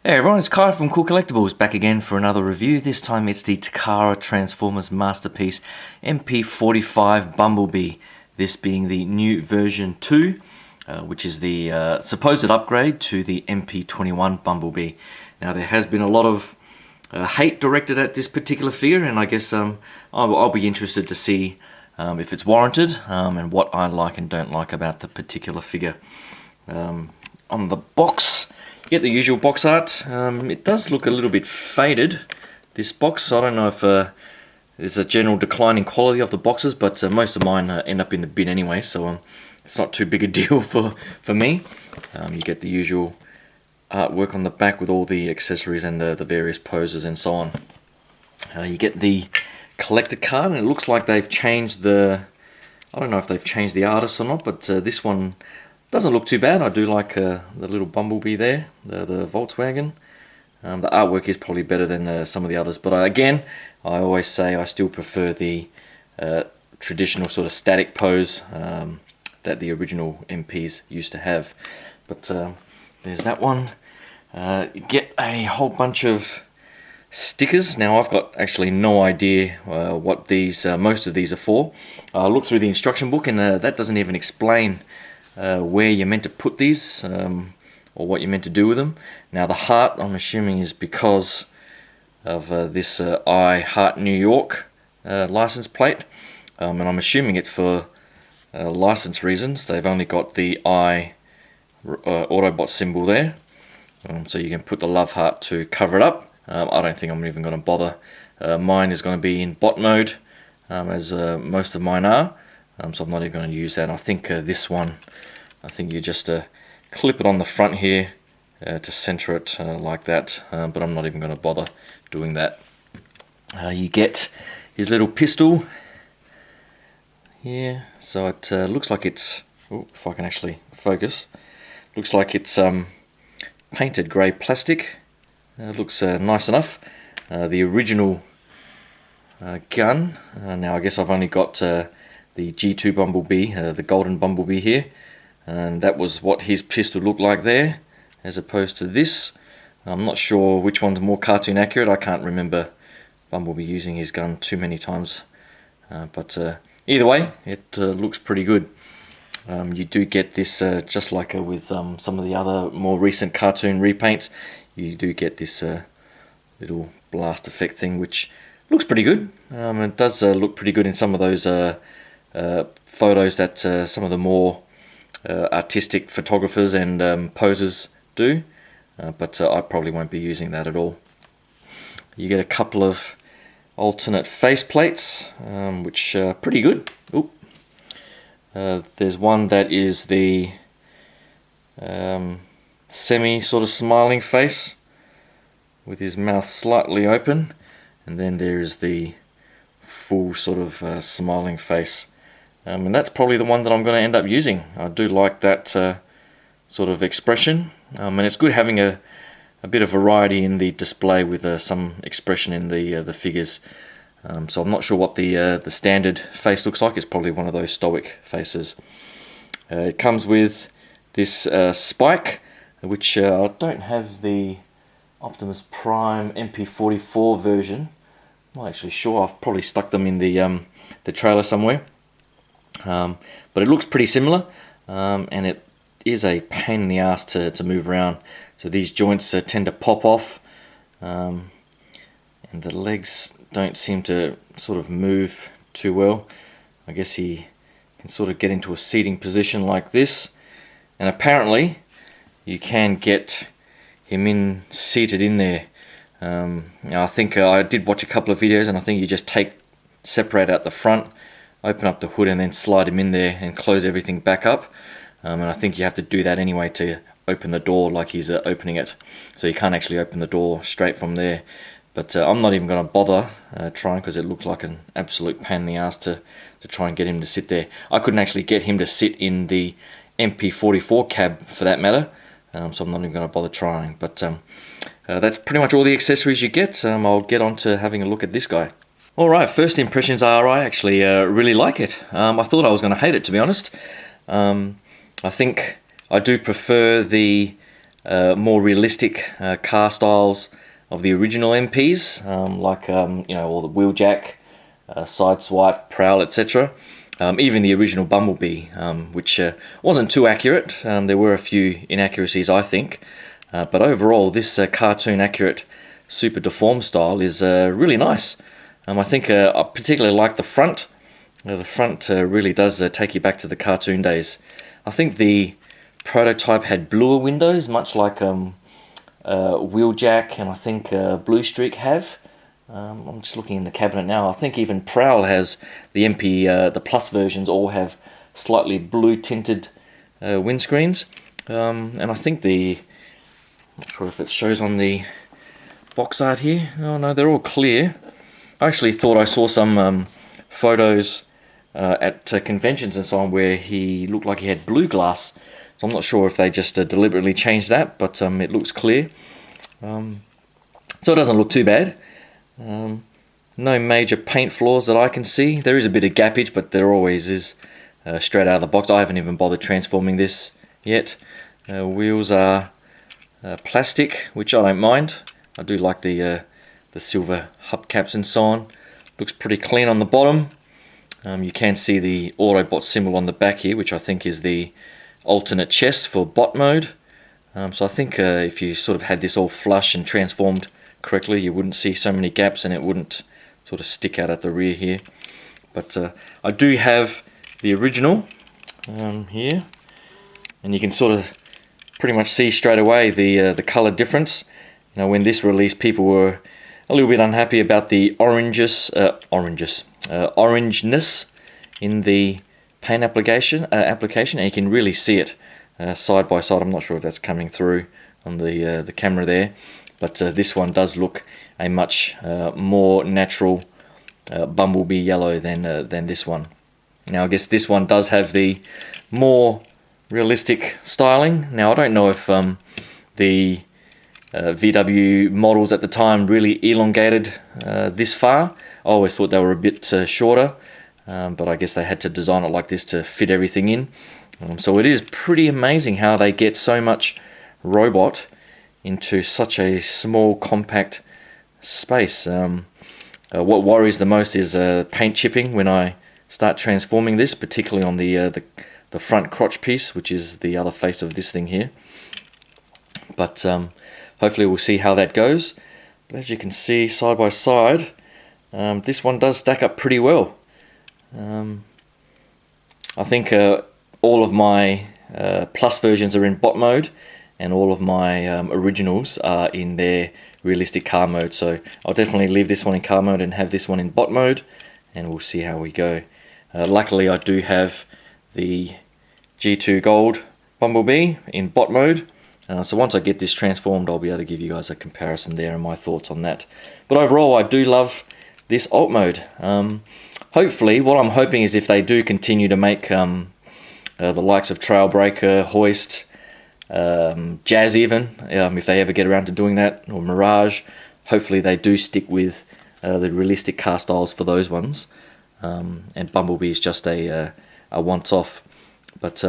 Hey everyone, it's Kai from Cool Collectibles back again for another review. This time it's the Takara Transformers Masterpiece MP-45 Bumblebee. This being the new version 2, which is the supposed upgrade to the MP-21 Bumblebee. Now there has been a lot of hate directed at this particular figure, and I guess I'll be interested to see if it's warranted and what I like and don't like about the particular figure. On the box, you get the usual box art. It does look a little bit faded, this box. I don't know if there's a general declining quality of the boxes, but most of mine end up in the bin anyway, so it's not too big a deal for me. You get the usual artwork on the back with all the accessories and the various poses and so on. You get the collector card, and it looks like they've changed I don't know if they've changed the artist or not, but this one doesn't look too bad. I do like the little Bumblebee there, the Volkswagen. The artwork is probably better than some of the others, but again, I always say I still prefer the traditional sort of static pose that the original MPs used to have. But there's that one. You get a whole bunch of stickers. Now I've got actually no idea what these most of these are for. I looked through the instruction book, and that doesn't even explain where you're meant to put these or what you're meant to do with them. Now the heart, I'm assuming, is because of this I Heart New York license plate, and I'm assuming it's for license reasons. They've only got the I Autobot symbol there, so you can put the love heart to cover it up. I don't think I'm even going to bother. Mine is going to be in bot mode, as most of mine are. So I'm not even going to use that. I think this one, I think you just clip it on the front here to center it like that, but I'm not even going to bother doing that. You get his little pistol here, so it looks like it's, if I can actually focus, looks like it's painted grey plastic. Looks nice enough. The original gun, now I guess I've only got the G2 Bumblebee, the golden Bumblebee here, and that was what his pistol looked like there, as opposed to this. I'm not sure which one's more cartoon accurate. I can't remember Bumblebee using his gun too many times, but either way, it looks pretty good. You do get this, just like with some of the other more recent cartoon repaints, you do get this little blast effect thing, which looks pretty good. It does look pretty good in some of those photos that some of the more artistic photographers and posers do, but I probably won't be using that at all. You get a couple of alternate face plates, which are pretty good. There's one that is the semi sort of smiling face with his mouth slightly open, and then there is the full sort of smiling face. And that's probably the one that I'm going to end up using. I do like that sort of expression, and it's good having a bit of variety in the display with some expression in the figures. So I'm not sure what the standard face looks like. It's probably one of those stoic faces. It comes with this spike, which I don't have the Optimus Prime MP-44 version. I'm not actually sure. I've probably stuck them in the trailer somewhere. But it looks pretty similar, and it is a pain in the ass to move around. So these joints tend to pop off, and the legs don't seem to sort of move too well. I guess he can sort of get into a seating position like this, and apparently you can get him seated in there. I think I did watch a couple of videos, and I think you just separate out the front, open up the hood, and then slide him in there and close everything back up. And I think you have to do that anyway to open the door like he's opening it. So you can't actually open the door straight from there. But I'm not even going to bother trying, because it looked like an absolute pain in the ass to try and get him to sit there. I couldn't actually get him to sit in the MP-44 cab for that matter, so I'm not even going to bother trying. But that's pretty much all the accessories you get. I'll get on to having a look at this guy. Alright, first impressions are I actually really like it. I thought I was going to hate it, to be honest. I think I do prefer the more realistic car styles of the original MPs, like you know, all the wheeljack, side swipe, prowl, etc. Even the original Bumblebee, which wasn't too accurate. There were a few inaccuracies, I think, but overall this cartoon accurate super deformed style is really nice. I think I particularly like the front. The front really does take you back to the cartoon days. I think the prototype had bluer windows, much like Wheeljack and I think Blue Streak have. I'm just looking in the cabinet now. I think even Prowl has the the Plus versions all have slightly blue tinted windscreens. And I think not sure if it shows on the box art here. Oh no, they're all clear. I actually thought I saw some photos at conventions and so on where he looked like he had blue glass. So I'm not sure if they just deliberately changed that, but it looks clear. So it doesn't look too bad. No major paint flaws that I can see. There is a bit of gappage, but there always is straight out of the box. I haven't even bothered transforming this yet. Wheels are plastic, which I don't mind. I do like the silver hubcaps and so on. Looks pretty clean on the bottom. You can see the Autobot symbol on the back here, which I think is the alternate chest for bot mode. So I think if you sort of had this all flush and transformed correctly, you wouldn't see so many gaps and it wouldn't sort of stick out at the rear here. But I do have the original here, and you can sort of pretty much see straight away the color difference. You know, when this released, people were a little bit unhappy about the orangeness in the paint application, and you can really see it side by side. I'm not sure if that's coming through on the camera there, but this one does look a much more natural Bumblebee yellow than this one. Now I guess this one does have the more realistic styling. Now I don't know if the VW models at the time really elongated this far. I always thought they were a bit shorter, but I guess they had to design it like this to fit everything in. So it is pretty amazing how they get so much robot into such a small, compact space. What worries the most is paint chipping when I start transforming this, particularly on the front crotch piece, which is the other face of this thing here. But hopefully we'll see how that goes. But as you can see side by side, this one does stack up pretty well. I think all of my Plus versions are in bot mode, and all of my originals are in their realistic car mode. So I'll definitely leave this one in car mode and have this one in bot mode, and we'll see how we go. Luckily I do have the G2 Gold Bumblebee in bot mode. So once I get this transformed, I'll be able to give you guys a comparison there and my thoughts on that. But overall, I do love this alt mode. Hopefully, what I'm hoping is if they do continue to make the likes of Trailbreaker, Hoist, Jazz even, if they ever get around to doing that, or Mirage, hopefully they do stick with the realistic car styles for those ones. And Bumblebee is just a once-off. But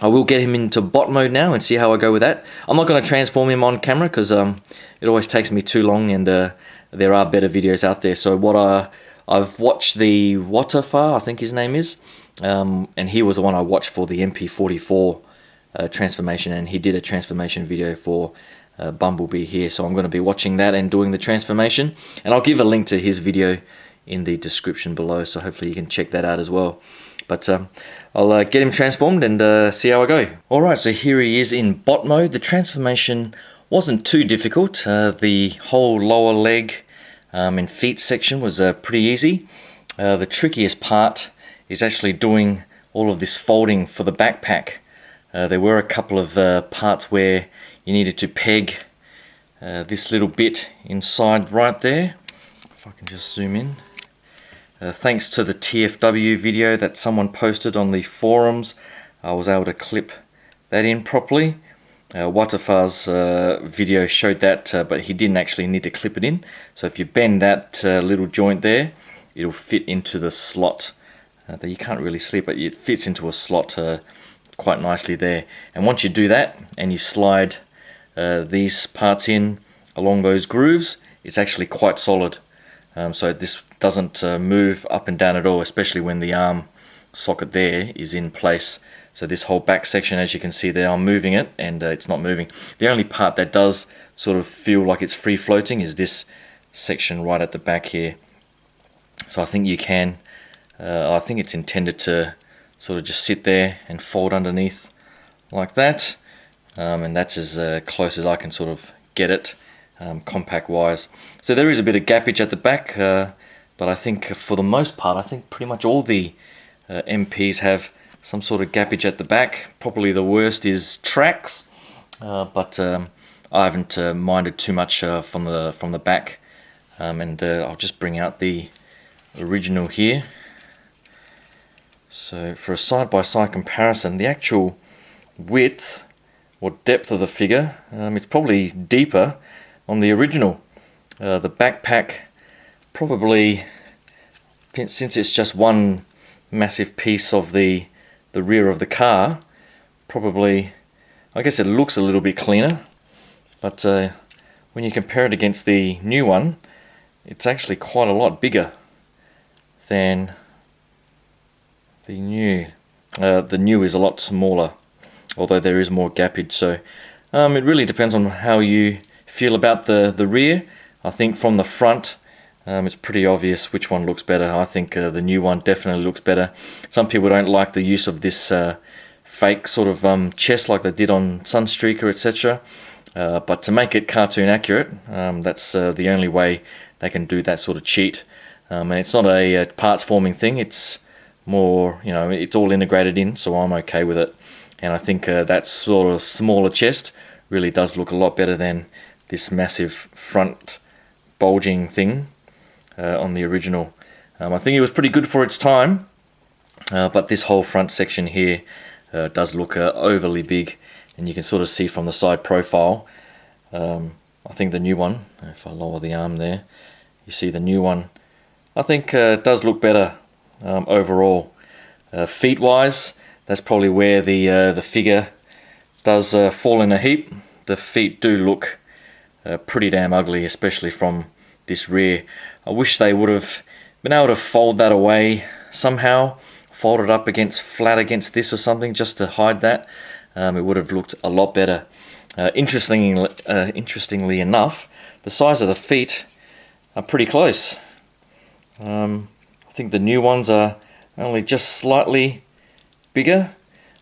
I will get him into bot mode now and see how I go with that. I'm not going to transform him on camera because it always takes me too long, and there are better videos out there. So what I've watched the Watafar, I think his name is, and he was the one I watched for the MP-44 transformation, and he did a transformation video for Bumblebee here. So I'm going to be watching that and doing the transformation, and I'll give a link to his video in the description below, so hopefully you can check that out as well. But I'll get him transformed and see how I go. Alright, so here he is in bot mode. The transformation wasn't too difficult. The whole lower leg and feet section was pretty easy. The trickiest part is actually doing all of this folding for the backpack. There were a couple of parts where you needed to peg this little bit inside right there. If I can just zoom in. Thanks to the TFW video that someone posted on the forums, I was able to clip that in properly. Watafar's video showed that, but he didn't actually need to clip it in. So if you bend that little joint there, it'll fit into the slot. That you can't really see, but it fits into a slot quite nicely there. And once you do that, and you slide these parts in along those grooves, it's actually quite solid. So this doesn't move up and down at all, especially when the arm socket there is in place. So this whole back section, as you can see there, I'm moving it and it's not moving. The only part that does sort of feel like it's free floating is this section right at the back here. So I think you can, I think it's intended to sort of just sit there and fold underneath like that. And that's as close as I can sort of get it, compact wise. So there is a bit of gappage at the back, but I think for the most part, I think pretty much all the MPs have some sort of gappage at the back. Probably the worst is tracks, but I haven't minded too much from the back. And I'll just bring out the original here. So for a side-by-side comparison, the actual width or depth of the figure, it's probably deeper on the original. The backpack probably, since it's just one massive piece of the rear of the car, probably, I guess it looks a little bit cleaner, but when you compare it against the new one, it's actually quite a lot bigger than the new. The new is a lot smaller, although there is more gappage. So it really depends on how you feel about the rear. I think from the front, it's pretty obvious which one looks better. I think the new one definitely looks better. Some people don't like the use of this fake sort of chest like they did on Sunstreaker, etc. But to make it cartoon accurate, that's the only way they can do that sort of cheat. And it's not a parts forming thing, it's more, you know, it's all integrated in, so I'm okay with it. And I think that sort of smaller chest really does look a lot better than this massive front bulging thing on the original. I think it was pretty good for its time, but this whole front section here does look overly big, and you can sort of see from the side profile. I think the new one, if I lower the arm there, you see the new one, I think does look better overall. Feet wise, that's probably where the figure does fall in a heap. The feet do look pretty damn ugly, especially from this rear. I wish they would have been able to fold that away somehow, fold it up flat against this or something, just to hide that. It would have looked a lot better. Interestingly enough, the size of the feet are pretty close. I think the new ones are only just slightly bigger,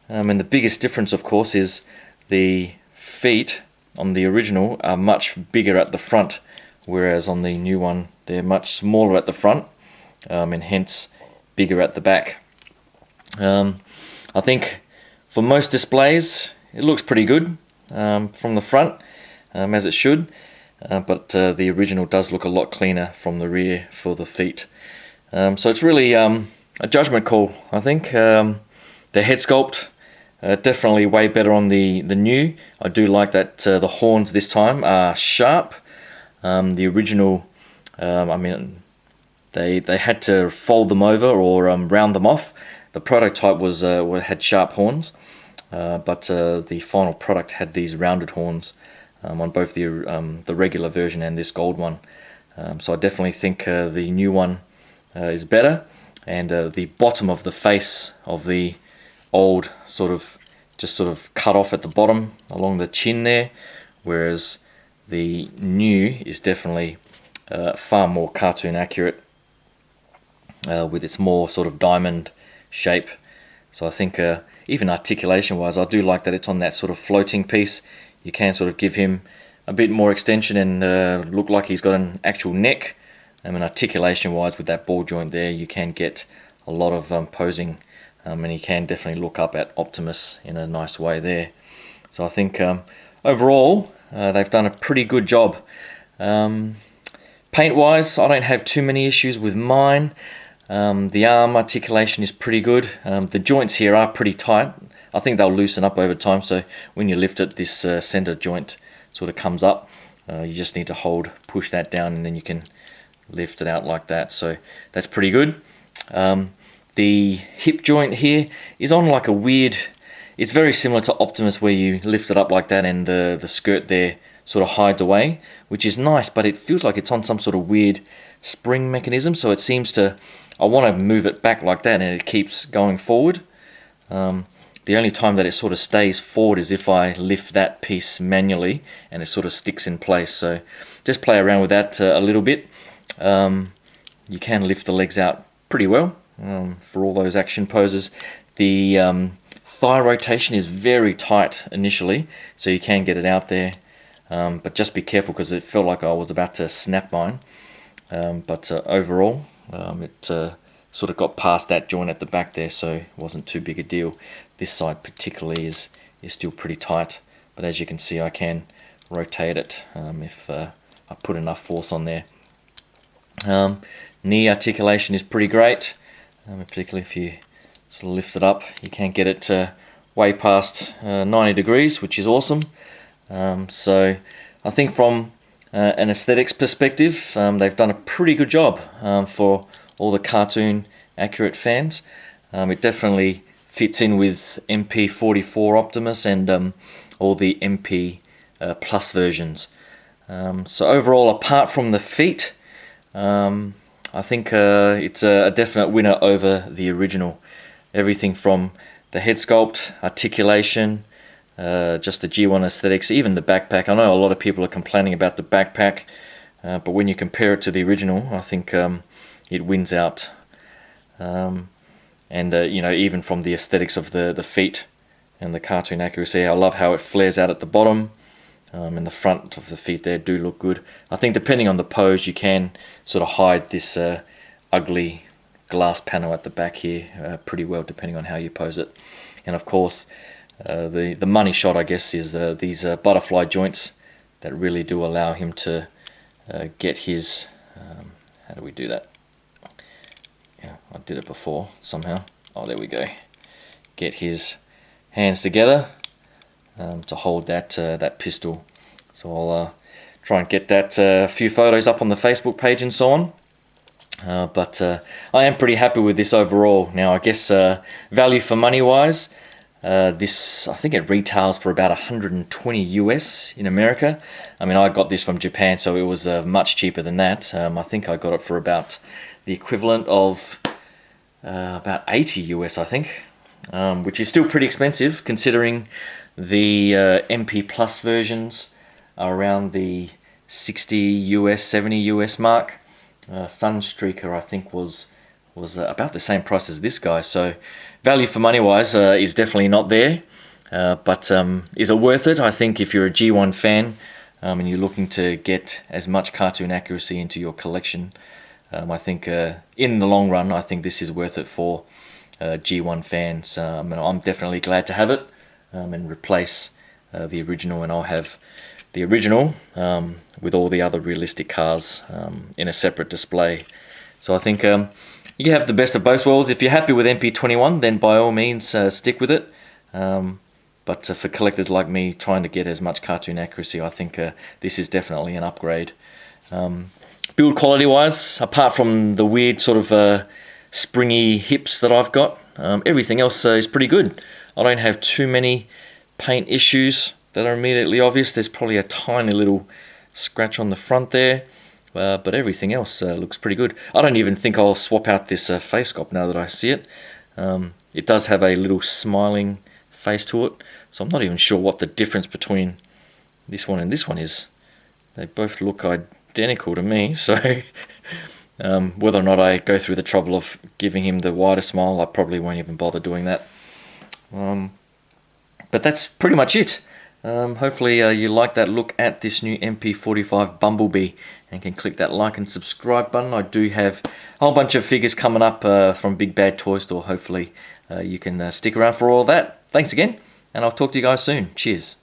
and the biggest difference, of course, is the feet on the original are much bigger at the front, whereas on the new one they're much smaller at the front, and hence bigger at the back. I think for most displays it looks pretty good from the front, as it should, but the original does look a lot cleaner from the rear for the feet. So it's really a judgment call, I think. The head sculpt, definitely way better on the new. I do like that the horns this time are sharp. The original, I mean, they had to fold them over or round them off. The prototype had sharp horns, but the final product had these rounded horns on both the regular version and this gold one. So I definitely think the new one is better, and the bottom of the face of the old sort of cut off at the bottom along the chin there, whereas the new is definitely far more cartoon accurate with its more sort of diamond shape. So I think even articulation wise, I do like that it's on that sort of floating piece. You can sort of give him a bit more extension and look like he's got an actual neck. And articulation wise, with that ball joint there, you can get a lot of posing, and you can definitely look up at Optimus in a nice way there. So I think overall they've done a pretty good job. Paint wise, I don't have too many issues with mine. The arm articulation is pretty good. The joints here are pretty tight. I think they'll loosen up over time, so when you lift it, this center joint sort of comes up. You just need to push that down, and then you can lift it out like that. So that's pretty good. The hip joint here is on like a weird, it's very similar to Optimus, where you lift it up like that and the skirt there sort of hides away, which is nice, but it feels like it's on some sort of weird spring mechanism, so it seems to, I want to move it back like that and it keeps going forward. The only time that it sort of stays forward is if I lift that piece manually and it sort of sticks in place. So just play around with that a little bit. You can lift the legs out pretty well for all those action poses. The thigh rotation is very tight initially, so you can get it out there, but just be careful because it felt like I was about to snap mine. But overall, it sort of got past that joint at the back there, so it wasn't too big a deal. This side particularly is still pretty tight, but as you can see, I can rotate it if I put enough force on there. Knee articulation is pretty great, particularly if you sort of lift it up. You can get it way past 90 degrees, which is awesome. So I think from an aesthetics perspective, they've done a pretty good job for all the cartoon accurate fans. It definitely fits in with MP-44 Optimus and all the MP Plus versions. So overall, apart from the feet, I think it's a definite winner over the original. Everything from the head sculpt, articulation, just the G1 aesthetics, even the backpack. I know a lot of people are complaining about the backpack, but when you compare it to the original, I think it wins out. And you know, even from the aesthetics of the feet and the cartoon accuracy, I love how it flares out at the bottom, and the front of the feet there do look good. I think depending on the pose, you can sort of hide this ugly glass panel at the back here pretty well, depending on how you pose it. And of course, the money shot, I guess, is these butterfly joints that really do allow him to get his, how do we do that? Yeah, I did it before somehow. Oh, there we go. Get his hands together to hold that pistol. So I'll try and get that few photos up on the Facebook page and so on. But I am pretty happy with this overall. Now, I guess value for money wise, this, I think it retails for about 120 US in America. I mean, I got this from Japan, so it was much cheaper than that. I think I got it for about the equivalent of about 80 US, I think, which is still pretty expensive considering the MP Plus versions are around the 60 US, 70 US mark. Sunstreaker, I think, was about the same price as this guy, so value for money wise is definitely not there, but is it worth it? I think if you're a G1 fan and you're looking to get as much cartoon accuracy into your collection, I think in the long run, I think this is worth it for G1 fans. And I'm definitely glad to have it and replace the original, and I'll have the original with all the other realistic cars in a separate display. So I think you have the best of both worlds. If you're happy with MP21, then by all means stick with it. But for collectors like me trying to get as much cartoon accuracy, I think this is definitely an upgrade. Build quality wise, apart from the weird sort of springy hips that I've got, everything else is pretty good. I don't have too many paint issues that are immediately obvious. There's probably a tiny little scratch on the front there, but everything else looks pretty good. I don't even think I'll swap out this face sculpt now that I see it. It does have a little smiling face to it, so I'm not even sure what the difference between this one and this one is. They both look identical to me, so whether or not I go through the trouble of giving him the wider smile, I probably won't even bother doing that. But that's pretty much it. Hopefully you like that look at this new MP-45 Bumblebee and can click that like and subscribe button. I do have a whole bunch of figures coming up from Big Bad Toy Store. Hopefully you can stick around for all that. Thanks again, and I'll talk to you guys soon. Cheers.